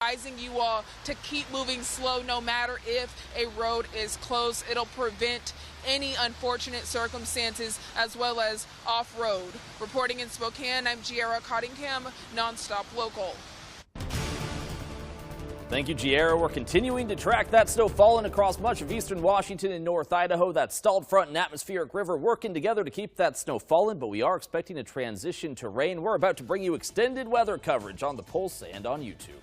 advising you all to keep moving slow no matter if a road is closed. It'll prevent any unfortunate circumstances as well as off-road. Reporting in Spokane, I'm Giera Cottingham, NonStop Local. Thank you, Giera. We're continuing to track that snow falling across much of eastern Washington and North Idaho. That stalled front and atmospheric river working together to keep that snow falling, but we are expecting a transition to rain. We're about to bring you extended weather coverage on the Pulse and on YouTube.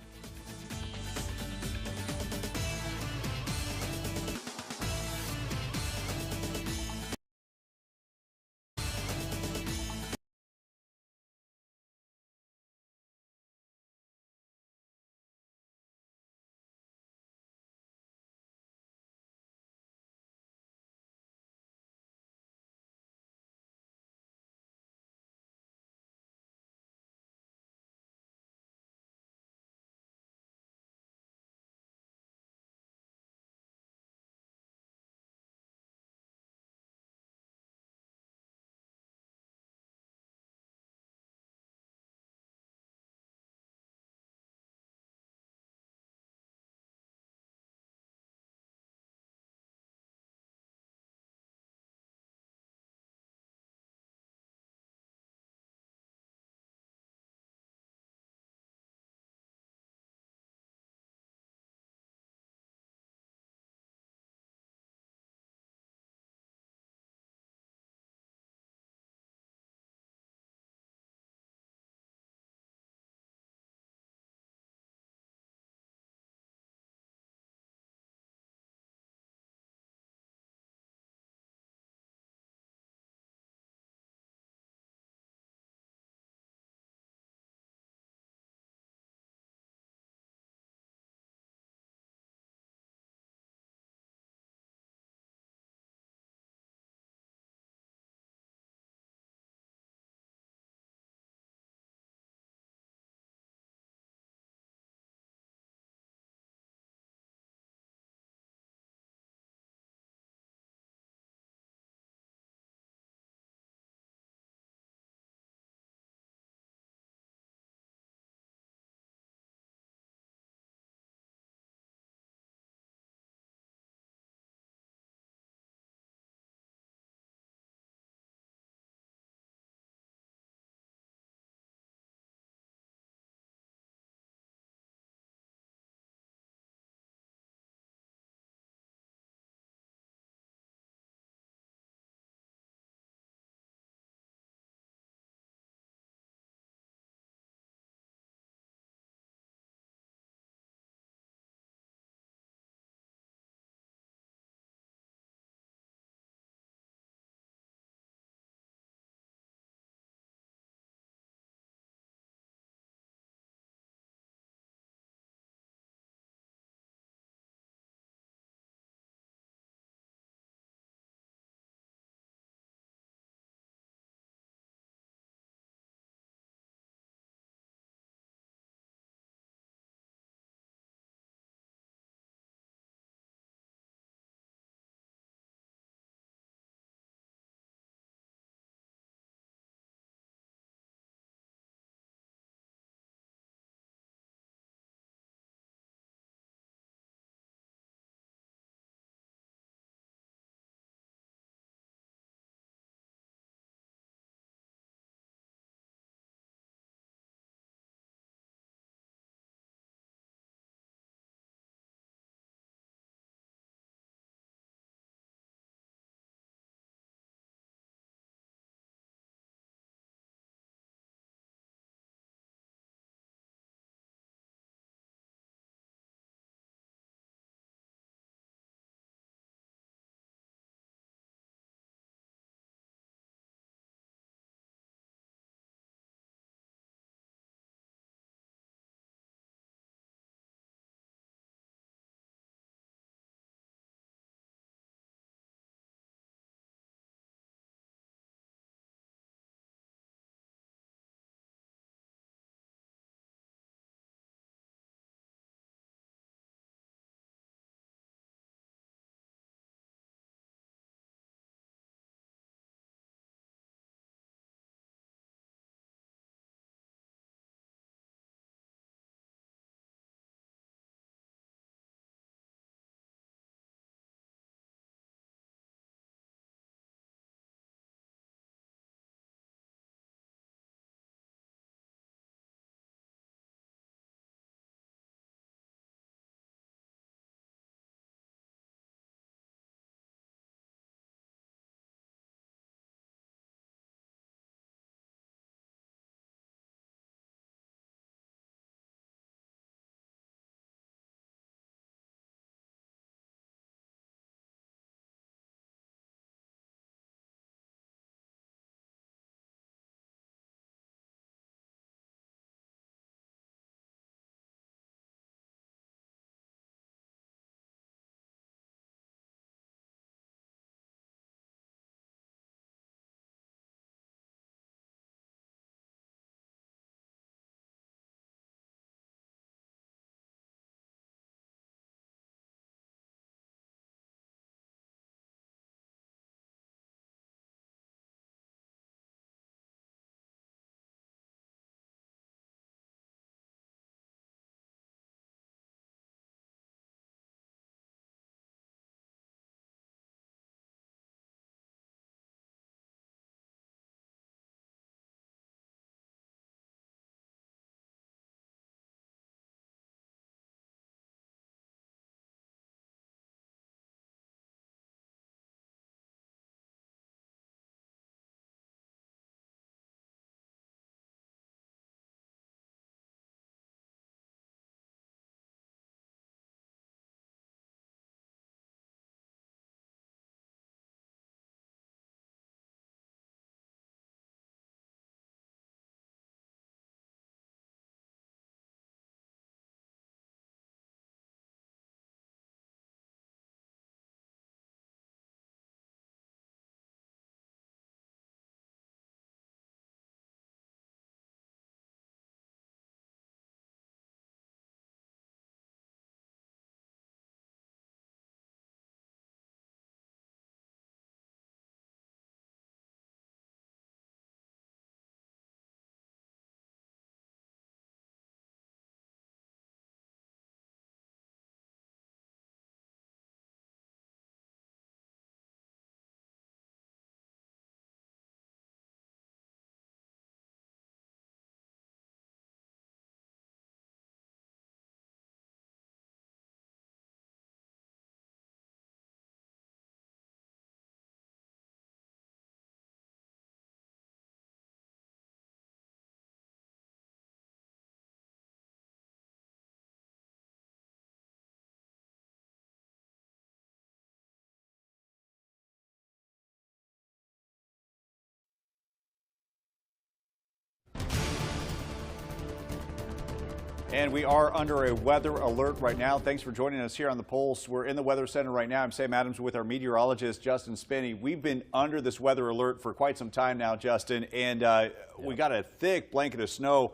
And we are under a weather alert right now. Thanks for joining us here on the Pulse. We're in the Weather Center right now. I'm Sam Adams with our meteorologist, Justin Spinney. We've been under this weather alert for quite some time now, Justin, and we got a thick blanket of snow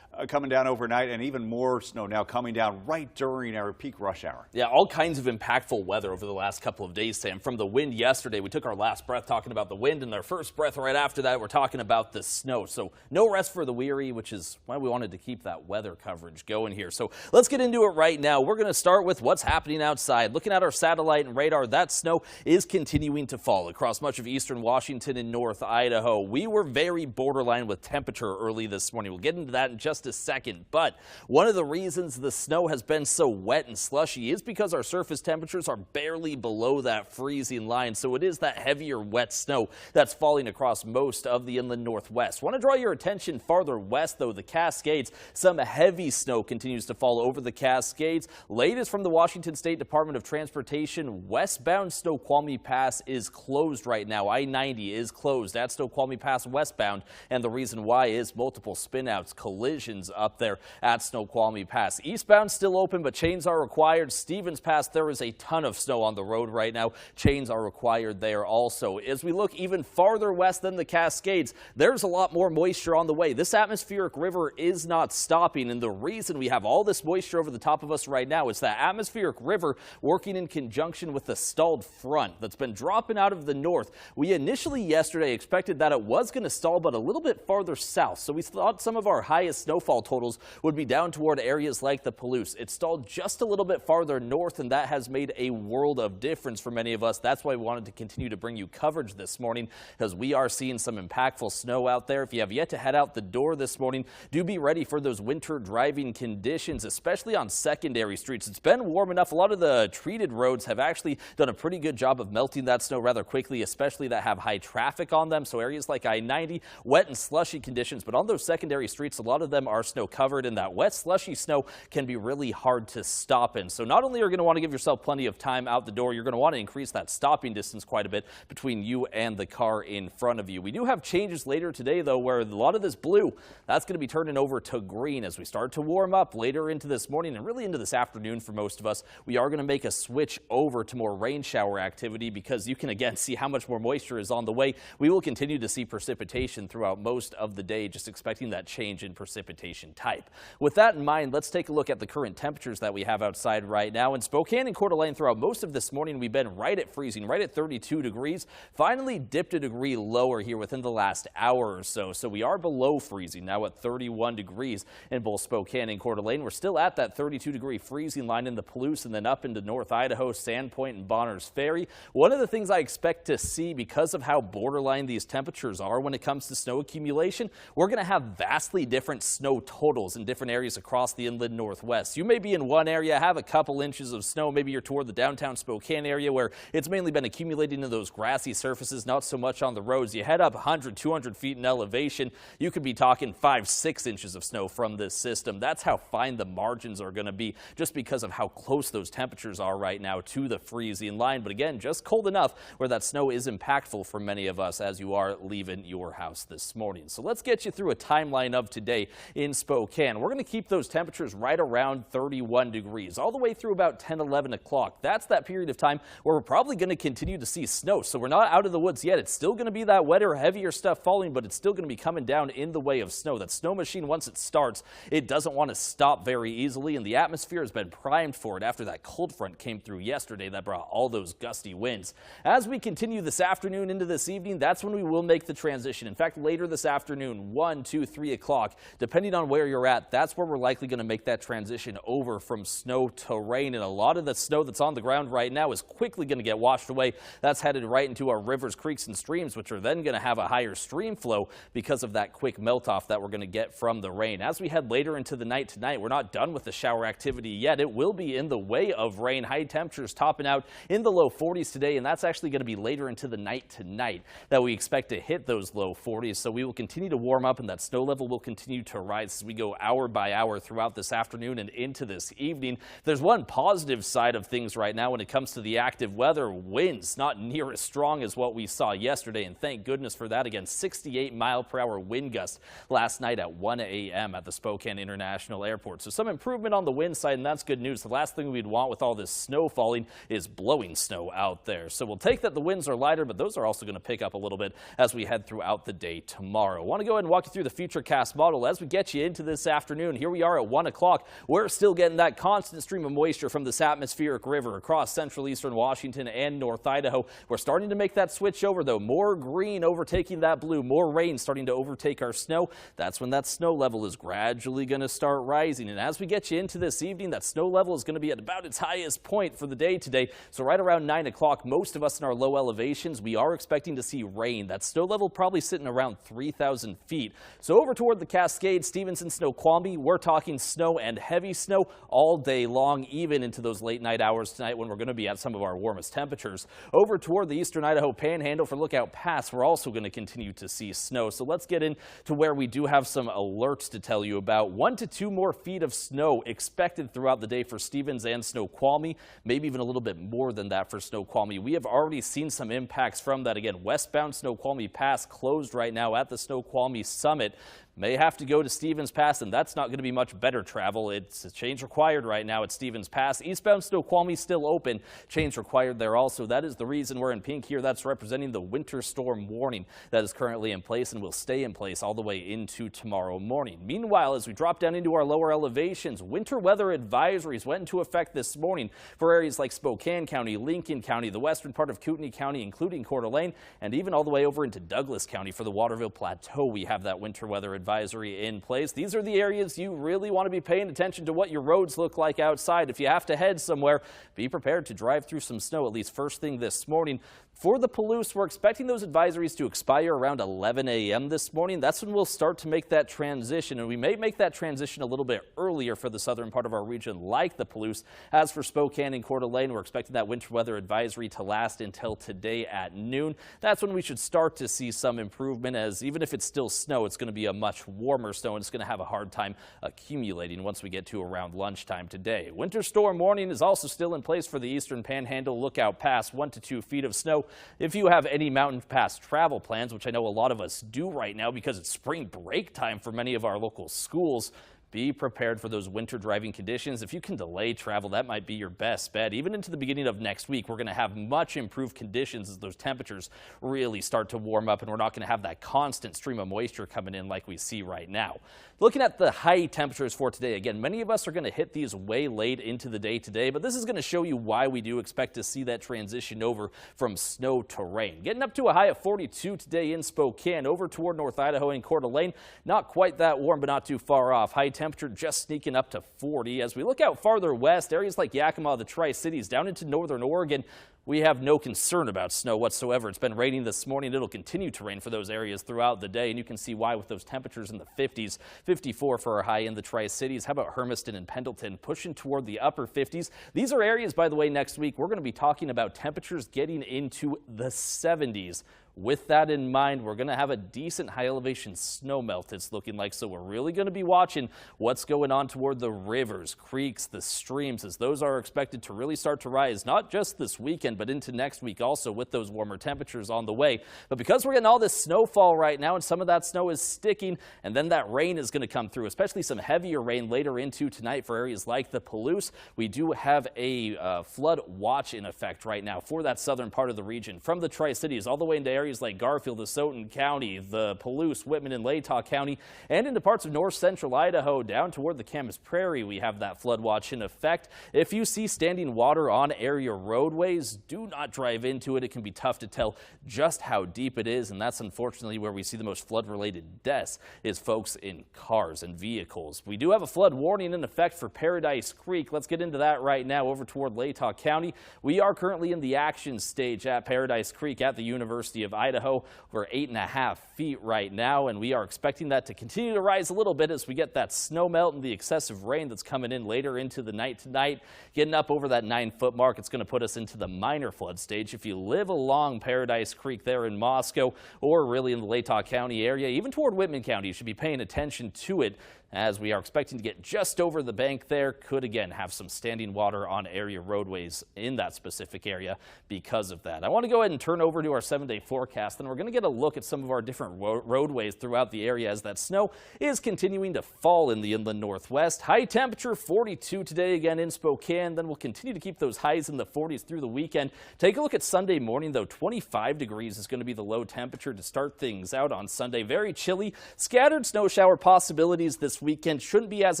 coming down overnight, and even more snow now coming down right during our peak rush hour. Yeah, all kinds of impactful weather over the last couple of days, Sam. From the wind yesterday, we took our last breath talking about the wind, and our first breath right after that, we're talking about the snow. So no rest for the weary, which is why we wanted to keep that weather coverage going here. So let's get into it right now. We're going to start with what's happening outside. Looking at our satellite and radar, that snow is continuing to fall across much of eastern Washington and north Idaho. We were very borderline with temperature early this morning. We'll get into that in just a second, but one of the reasons the snow has been so wet and slushy is because our surface temperatures are barely below that freezing line, so it is that heavier wet snow that's falling across most of the inland northwest. Want to draw your attention farther west, though, the Cascades. Some heavy snow continues to fall over the Cascades. Latest from the Washington State Department of Transportation, westbound Snoqualmie Pass is closed right now. I-90 is closed at Snoqualmie Pass westbound, and the reason why is multiple spinouts, collisions up there at Snoqualmie Pass. Eastbound still open, but chains are required. Stevens Pass, there is a ton of snow on the road right now. Chains are required there also. As we look even farther west than the Cascades, there's a lot more moisture on the way. This atmospheric river is not stopping, and the reason we have all this moisture over the top of us right now is that atmospheric river working in conjunction with the stalled front that's been dropping out of the north. We initially yesterday expected that it was going to stall, but a little bit farther south, so we thought some of our highest snowfall totals would be down toward areas like the Palouse. It stalled just a little bit farther north, and that has made a world of difference for many of us. That's why we wanted to continue to bring you coverage this morning, because we are seeing some impactful snow out there. If you have yet to head out the door this morning, do be ready for those winter driving conditions, especially on secondary streets. It's been warm enough. A lot of the treated roads have actually done a pretty good job of melting that snow rather quickly, especially that have high traffic on them. So areas like I-90, wet and slushy conditions, but on those secondary streets, a lot of them are snow covered, and that wet slushy snow can be really hard to stop in. So not only are you going to want to give yourself plenty of time out the door, you're going to want to increase that stopping distance quite a bit between you and the car in front of you. We do have changes later today, though, where a lot of this blue, that's going to be turning over to green as we start to warm up later into this morning and really into this afternoon for most of us. We are going to make a switch over to more rain shower activity because you can again see how much more moisture is on the way. We will continue to see precipitation throughout most of the day, just expecting that change in precipitation type. With that in mind, let's take a look at the current temperatures that we have outside right now. In Spokane and Coeur d'Alene throughout most of this morning, we've been right at freezing, right at 32 degrees. Finally dipped a degree lower here within the last hour or so. So we are below freezing now at 31 degrees in both Spokane and Coeur d'Alene. We're still at that 32-degree freezing line in the Palouse and then up into North Idaho, Sandpoint, and Bonners Ferry. One of the things I expect to see because of how borderline these temperatures are when it comes to snow accumulation, we're going to have vastly different snow totals in different areas across the inland northwest. You may be in one area, have a couple inches of snow. Maybe you're toward the downtown Spokane area where it's mainly been accumulating in those grassy surfaces, not so much on the roads. You head up 100, 200 feet in elevation, you could be talking 5, 6 inches of snow from this system. That's how fine the margins are going to be just because of how close those temperatures are right now to the freezing line. But again, just cold enough where that snow is impactful for many of us as you are leaving your house this morning. So let's get you through a timeline of today in Spokane. We're going to keep those temperatures right around 31 degrees all the way through about 10, 11 o'clock. That's that period of time where we're probably going to continue to see snow. So we're not out of the woods yet. It's still going to be that wetter, heavier stuff falling, but it's still going to be coming down in the way of snow. That snow machine, once it starts, it doesn't want to stop very easily, and the atmosphere has been primed for it after that cold front came through yesterday that brought all those gusty winds. As we continue this afternoon into this evening, that's when we will make the transition. In fact, later this afternoon, 1, 2, 3 o'clock, depending on where you're at, that's where we're likely going to make that transition over from snow to rain. And a lot of the snow that's on the ground right now is quickly going to get washed away. That's headed right into our rivers, creeks, and streams, which are then going to have a higher stream flow because of that quick melt off that we're going to get from the rain. As we head later into the night tonight, we're not done with the shower activity yet. It will be in the way of rain. High temperatures topping out in the low 40s today, and that's actually going to be later into the night tonight that we expect to hit those low 40s. So we will continue to warm up, and that snow level will continue to rise. rise as we go hour by hour throughout this afternoon and into this evening. There's one positive side of things right now when it comes to the active weather. Winds not near as strong as what we saw yesterday, and thank goodness for that. Again, 68-mile-per-hour wind gust last night at 1 a.m. at the Spokane International Airport. So some improvement on the wind side, and that's good news. The last thing we'd want with all this snow falling is blowing snow out there. So we'll take that the winds are lighter, but those are also going to pick up a little bit as we head throughout the day tomorrow. I want to go ahead and walk you through the Futurecast model as we get you into this afternoon. Here we are at 1 o'clock. We're still getting that constant stream of moisture from this atmospheric river across central eastern Washington and North Idaho. We're starting to make that switch over, though. More green overtaking that blue, more rain starting to overtake our snow. That's when that snow level is gradually going to start rising. And as we get you into this evening, that snow level is going to be at about its highest point for the day today. So right around 9 o'clock, most of us in our low elevations, we are expecting to see rain. That snow level probably sitting around 3,000 feet. So over toward the Cascades, Stevenson, Snoqualmie, we're talking snow and heavy snow all day long, even into those late night hours tonight when we're going to be at some of our warmest temperatures. Over toward the eastern Idaho Panhandle for Lookout Pass, we're also going to continue to see snow. So let's get into where we do have some alerts to tell you about. 1 to 2 more feet of snow expected throughout the day for Stevens and Snoqualmie, maybe even a little bit more than that for Snoqualmie. We have already seen some impacts from that. Again, westbound Snoqualmie Pass closed right now at the Snoqualmie Summit. May have to go to Stevens Pass, and that's not going to be much better travel. It's a change required right now at Stevens Pass. Eastbound Snoqualmie still open. Change required there also. That is the reason we're in pink here. That's representing the winter storm warning that is currently in place and will stay in place all the way into tomorrow morning. Meanwhile, as we drop down into our lower elevations, winter weather advisories went into effect this morning for areas like Spokane County, Lincoln County, the western part of Kootenai County, including Coeur d'Alene, and even all the way over into Douglas County for the Waterville Plateau. We have that winter weather advisory in place. These are the areas you really want to be paying attention to what your roads look like outside. If you have to head somewhere, be prepared to drive through some snow, at least first thing this morning. For the Palouse, we're expecting those advisories to expire around 11 a.m. this morning. That's when we'll start to make that transition, and we may make that transition a little bit earlier for the southern part of our region, like the Palouse. As for Spokane and Coeur d'Alene, we're expecting that winter weather advisory to last until today at noon. That's when we should start to see some improvement, as even if it's still snow, it's going to be a much warmer snow, and it's going to have a hard time accumulating once we get to around lunchtime today. Winter storm warning is also still in place for the eastern Panhandle. Lookout Pass, 1 to 2 feet of snow. If you have any mountain pass travel plans, which I know a lot of us do right now because it's spring break time for many of our local schools, be prepared for those winter driving conditions. If you can delay travel, that might be your best bet. Even into the beginning of next week, we're going to have much improved conditions as those temperatures really start to warm up, and we're not going to have that constant stream of moisture coming in like we see right now. Looking at the high temperatures for today, again, many of us are going to hit these way late into the day today, but this is going to show you why we do expect to see that transition over from snow to rain. Getting up to a high of 42 today in Spokane, over toward North Idaho and Coeur d'Alene. Not quite that warm, but not too far off. High temperature just sneaking up to 40. As we look out farther west, areas like Yakima, the Tri-Cities, down into northern Oregon, we have no concern about snow whatsoever. It's been raining this morning. It'll continue to rain for those areas throughout the day, and you can see why with those temperatures in the 50s. 54 for our high in the Tri-Cities. How about Hermiston and Pendleton pushing toward the upper 50s? These are areas, by the way, next week we're going to be talking about temperatures getting into the 70s. With that in mind, we're going to have a decent high elevation snow melt, it's looking like. So we're really going to be watching what's going on toward the rivers, creeks, the streams, as those are expected to really start to rise, not just this weekend, but into next week also with those warmer temperatures on the way. But because we're getting all this snowfall right now, and some of that snow is sticking, and then that rain is going to come through, especially some heavier rain later into tonight for areas like the Palouse. We do have a flood watch in effect right now for that southern part of the region, from the Tri-Cities all the way into areas like Garfield, Asotin County, the Palouse, Whitman, and Latah County, and into parts of north central Idaho down toward the Camas Prairie. We have that flood watch in effect. If you see standing water on area roadways, do not drive into it. It can be tough to tell just how deep it is, and that's unfortunately where we see the most flood-related deaths, is folks in cars and vehicles. We do have a flood warning in effect for Paradise Creek. Let's get into that right now over toward Latah County. We are currently in the action stage at Paradise Creek at the University of Idaho. We're 8.5 feet right now, and we are expecting that to continue to rise a little bit as we get that snow melt and the excessive rain that's coming in later into the night tonight. Getting up over that 9-foot mark, it's going to put us into the minor flood stage. If you live along Paradise Creek there in Moscow, or really in the Latah County area, even toward Whitman County, you should be paying attention to it. as we are expecting to get just over the bank there. Could again have some standing water on area roadways in that specific area because of that. I want to go ahead and turn over to our 7-day forecast, and we're going to get a look at some of our different roadways throughout the area as that snow is continuing to fall in the inland northwest. High temperature 42 today again in Spokane. Then we'll continue to keep those highs in the 40s through the weekend. Take a look at Sunday morning though. 25 degrees is going to be the low temperature to start things out on Sunday. Very chilly. Scattered snow shower possibilities this weekend. Shouldn't be as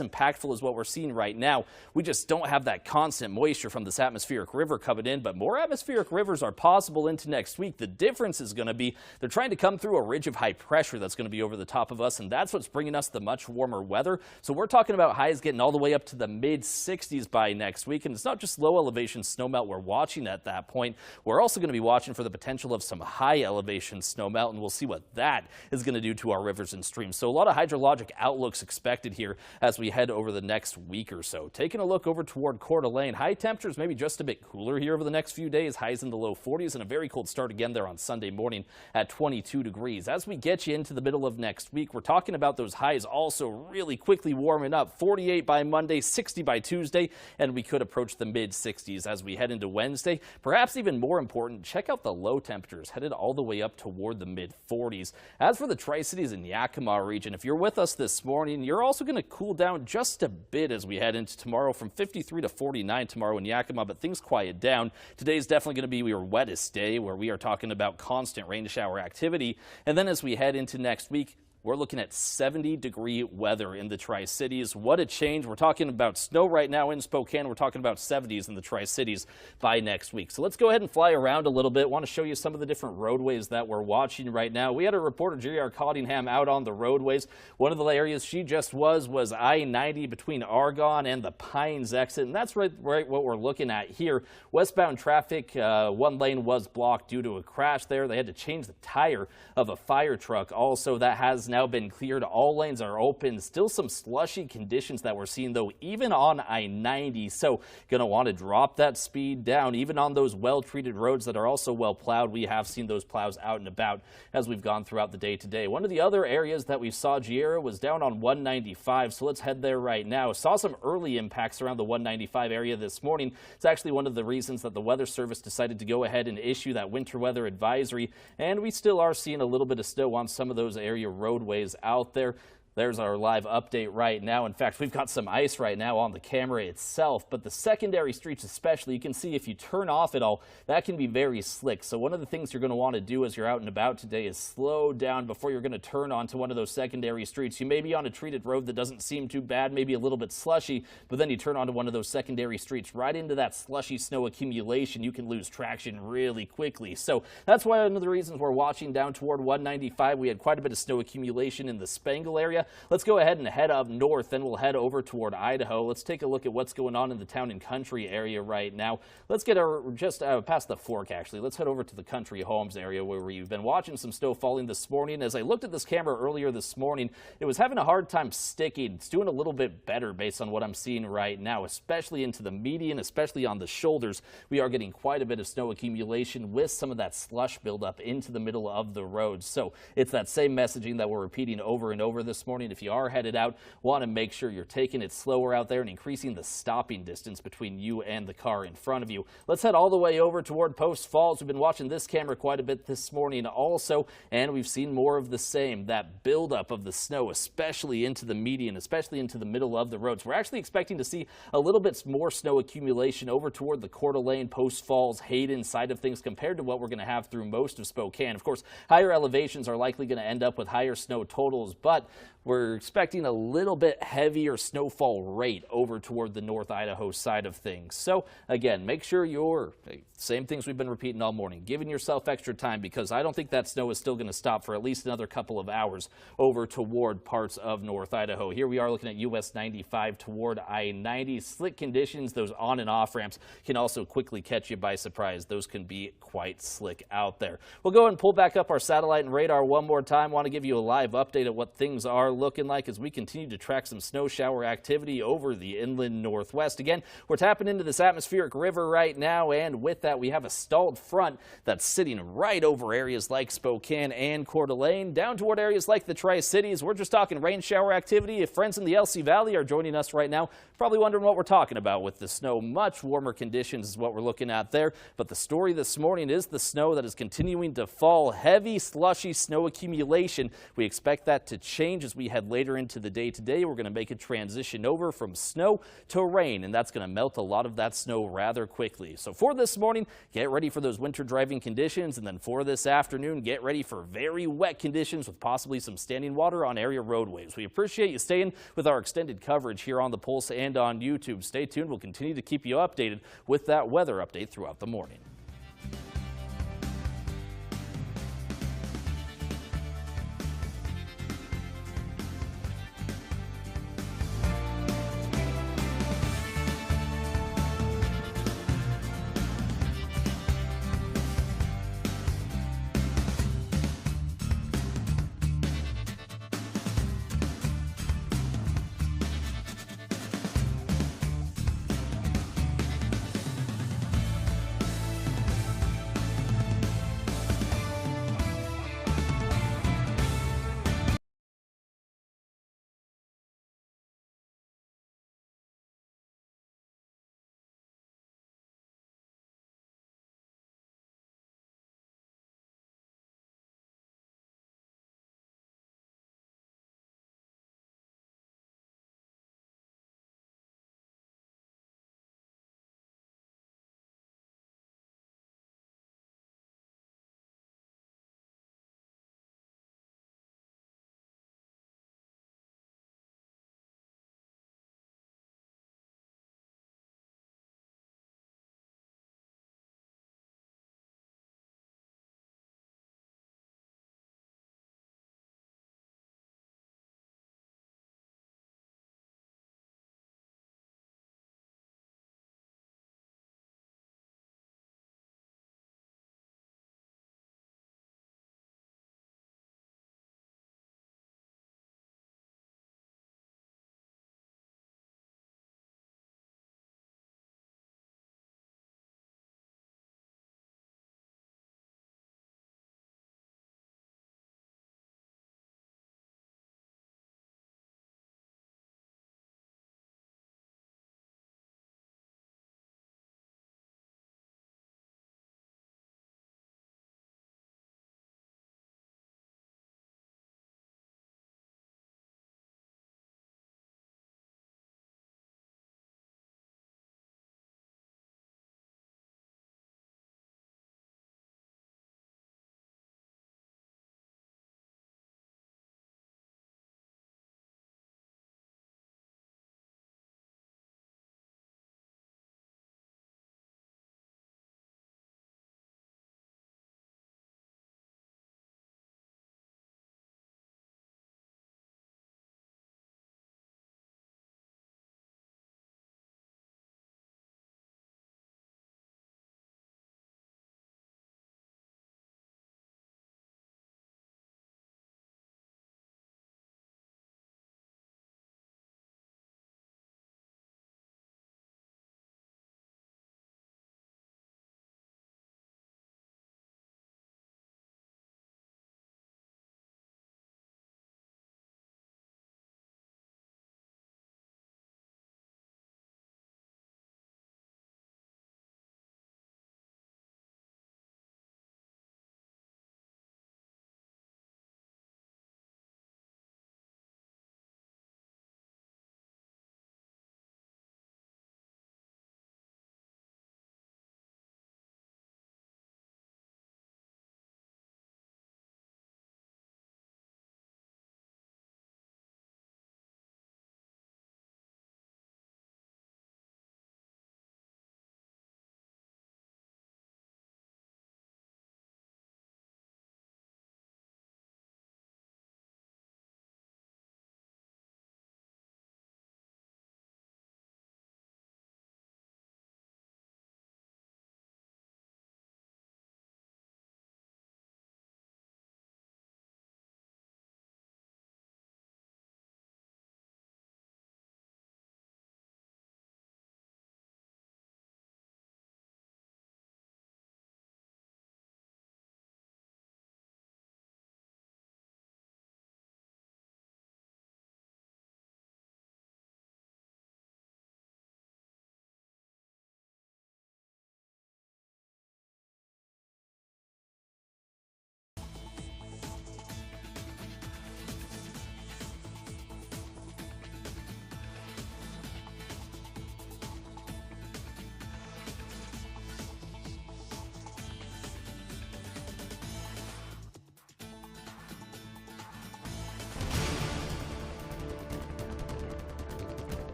impactful as what we're seeing right now. We just don't have that constant moisture from this atmospheric river coming in, but more atmospheric rivers are possible into next week. The difference is going to be they're trying to come through a ridge of high pressure that's going to be over the top of us, and that's what's bringing us the much warmer weather. So we're talking about highs getting all the way up to the mid 60s by next week, and it's not just low elevation snowmelt we're watching at that point. We're also going to be watching for the potential of some high elevation snowmelt, and we'll see what that is going to do to our rivers and streams. So a lot of hydrologic outlooks expected here as we head over the next week or so. Taking a look over toward Coeur d'Alene, high temperatures maybe just a bit cooler here over the next few days. Highs in the low 40s and a very cold start again there on Sunday morning at 22 degrees. As we get you into the middle of next week, we're talking about those highs also really quickly warming up. 48 by Monday, 60 by Tuesday, and we could approach the mid 60s as we head into Wednesday. Perhaps even more important, check out the low temperatures headed all the way up toward the mid 40s. As for the Tri-Cities and Yakima region, if you're with us this morning, you're also going to cool down just a bit as we head into tomorrow, from 53 to 49 tomorrow in Yakima, but things quiet down. Today's definitely going to be your wettest day, where we are talking about constant rain shower activity. And then as we head into next week, we're looking at 70-degree weather in the Tri-Cities. What a change. We're talking about snow right now in Spokane. We're talking about 70s in the Tri-Cities by next week. So let's go ahead and fly around a little bit. I want to show you some of the different roadways that we're watching right now. We had a reporter, J.R. Cottingham, out on the roadways. One of the areas she just was I-90 between Argonne and the Pines exit, and that's right what we're looking at here. Westbound traffic, one lane was blocked due to a crash there. They had to change the tire of a fire truck. Also, that has now been cleared. All lanes are open. Still some slushy conditions that we're seeing though, even on I-90. So going to want to drop that speed down, even on those well-treated roads that are also well plowed. We have seen those plows out and about as we've gone throughout the day today. One of the other areas that we saw, Giera, was down on 195. So let's head there right now. Saw some early impacts around the 195 area this morning. It's actually one of the reasons that the Weather Service decided to go ahead and issue that winter weather advisory. And we still are seeing a little bit of snow on some of those area roadways out there. There's our live update right now. In fact, we've got some ice right now on the camera itself, but the secondary streets especially, you can see if you turn off at all, that can be very slick. So one of the things you're going to want to do as you're out and about today is slow down before you're going to turn onto one of those secondary streets. You may be on a treated road that doesn't seem too bad, maybe a little bit slushy, but then you turn onto one of those secondary streets right into that slushy snow accumulation. You can lose traction really quickly. So that's one of the reasons we're watching down toward 195. We had quite a bit of snow accumulation in the Spangle area. Let's go ahead and head up north, then we'll head over toward Idaho. Let's take a look at what's going on in the town and country area right now. Let's get just past the fork, actually. Let's head over to the country homes area where we've been watching some snow falling this morning. As I looked at this camera earlier this morning, it was having a hard time sticking. It's doing a little bit better based on what I'm seeing right now, especially into the median, especially on the shoulders. We are getting quite a bit of snow accumulation with some of that slush buildup into the middle of the road. So it's that same messaging that we're repeating over and over this morning. If you are headed out, want to make sure you're taking it slower out there and increasing the stopping distance between you and the car in front of you. Let's head all the way over toward Post Falls. We've been watching this camera quite a bit this morning also, and we've seen more of the same, that buildup of the snow, especially into the median, especially into the middle of the roads. We're actually expecting to see a little bit more snow accumulation over toward the Coeur d'Alene, Post Falls, Hayden side of things compared to what we're going to have through most of Spokane. Of course, higher elevations are likely going to end up with higher snow totals, but we're expecting a little bit heavier snowfall rate over toward the North Idaho side of things. So again, make sure you're, same things we've been repeating all morning, giving yourself extra time, because I don't think that snow is still going to stop for at least another couple of hours over toward parts of North Idaho. Here we are looking at US 95 toward I-90. Slick conditions, those on and off ramps can also quickly catch you by surprise. Those can be quite slick out there. We'll go and pull back up our satellite and radar one more time. Want to give you a live update of what things are looking like as we continue to track some snow shower activity over the inland northwest. Again, we're tapping into this atmospheric river right now, and with that we have a stalled front that's sitting right over areas like Spokane and Coeur d'Alene, down toward areas like the Tri-Cities. We're just talking rain shower activity. If friends in the LC Valley are joining us right now, probably wondering what we're talking about with the snow. Much warmer conditions is what we're looking at there, but the story this morning is the snow that is continuing to fall. Heavy, slushy snow accumulation. We expect that to change as we head later into the day today. We're going to make a transition over from snow to rain, and that's going to melt a lot of that snow rather quickly. So for this morning, get ready for those winter driving conditions, and then for this afternoon, get ready for very wet conditions with possibly some standing water on area roadways. We appreciate you staying with our extended coverage here on the Pulse and on YouTube. Stay tuned. We'll continue to keep you updated with that weather update throughout the morning.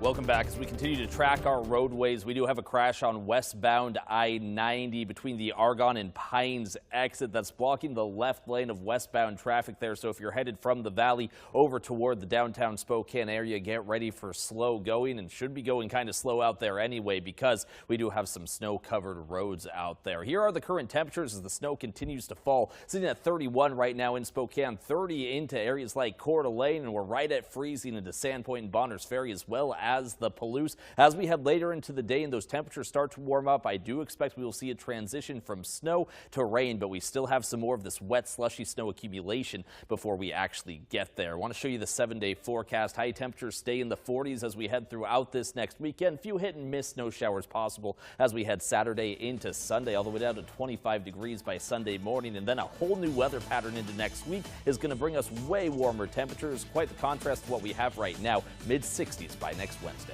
Welcome back. As we continue to track our roadways, we do have a crash on westbound I-90 between the Argonne and Pines exit that's blocking the left lane of westbound traffic there. So if you're headed from the valley over toward the downtown Spokane area, get ready for slow going, and should be going kind of slow out there anyway because we do have some snow-covered roads out there. Here are the current temperatures as the snow continues to fall. Sitting at 31 right now in Spokane, 30 into areas like Coeur d'Alene, and we're right at freezing into Sandpoint and Bonners Ferry as well as the Palouse. As we head later into the day and those temperatures start to warm up, I do expect we will see a transition from snow to rain, but we still have some more of this wet, slushy snow accumulation before we actually get there. I want to show you the 7-day forecast. High temperatures stay in the 40s as we head throughout this next weekend. Few hit and miss snow showers possible as we head Saturday into Sunday, all the way down to 25 degrees by Sunday morning. And then a whole new weather pattern into next week is going to bring us way warmer temperatures. Quite the contrast to what we have right now, mid-60s by next Wednesday.